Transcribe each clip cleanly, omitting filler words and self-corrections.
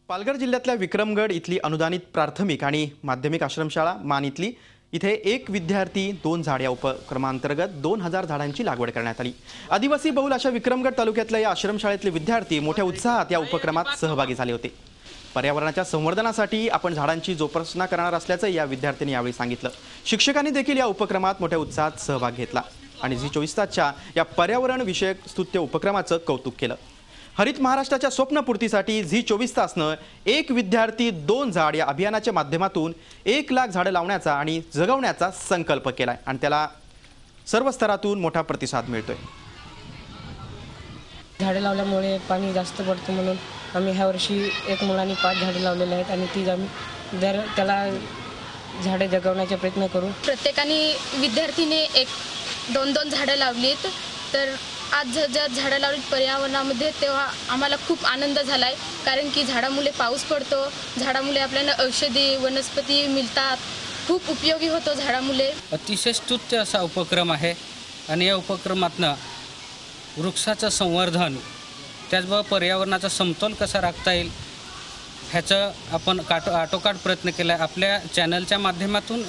पालघर जिल्ह्यातल्या विक्रमगड इथली अनुदानित प्राथमिक आणि माध्यमिक आश्रमशाळा मान इथे एक विद्यार्थी दोन झाड या उपक्रमांतर्गत 2000 झाडांची लागवड करण्यात आली। आदिवासी बहुल अशा विक्रमगड तालुक्यातल्या या आश्रमशाळेतले विद्यार्थी मोठ्या उत्साहात या उपक्रमात सहभागी झाले होते। पर्यावरणाच्या संवर्धनासाठी आपण झाडांची जोपासना करणार असल्याचं या विद्यार्थ्यांनी यावेळी सांगितलं। शिक्षकांनी देखील या उपक्रमात मोठ्या उत्साहात सहभाग घेतला आणि झी24 तासच्या या पर्यावरण विषयक स्तुत्य उपक्रमाचं कौतुक केलं। हरित महाराष्ट्राच्या स्वप्नपूर्तीसाठी झी24 तासनं एक विद्यार्थी दोन झाड या अभियानाच्या माध्यमातून 1 लाख झाडं लावण्याचा आणि जगवण्याचा संकल्प केलाय आणि त्याला सर्व स्तरातून मोठा प्रतिसाद मिळतोय। झाडे लावल्यामुळे पाणी जास्त पडतं म्हणून आम्ही ह्या वर्षी एक मुलांनी 5 झाडे लावलेले आहेत आणि ती आम्ही त्याला झाडे जगवण्याचा प्रयत्न करू। प्रत्येकाने विद्यार्थीने 1-2 झाडं लावलीत तर आज ज्या झाडं लावलीत पर्यावरणामध्ये तेव्हा आम्हाला खूप आनंद झालाय, कारण की झाडामुळे पाऊस पडतो, झाडामुळे आपल्याला औषधी वनस्पती मिळतात, खूप उपयोगी होतो झाडामुळे। अतिशय स्तुत्य असा उपक्रम आहे आणि या उपक्रमातनं वृक्षाचं संवर्धन त्याचबरोबर पर्यावरणाचा समतोल कसा राखता येईल ह्याचं आपण आटोकाट प्रयत्न केला आहे। आपल्या चॅनलच्या माध्यमातून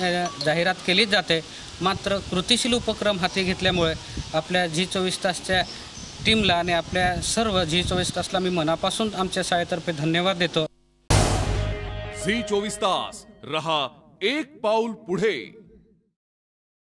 जाहिरात केलीच जाते, मात्र कृतिशील उपक्रम हाती घेतल्यामुळे आपल्या झी24 तासच्या टीमला आणि आपल्या सर्व झी24 तासला मी मनापासून आमच्या शाळेतर्फे धन्यवाद देतो। झी24 तास रहा एक पाऊल पुढे।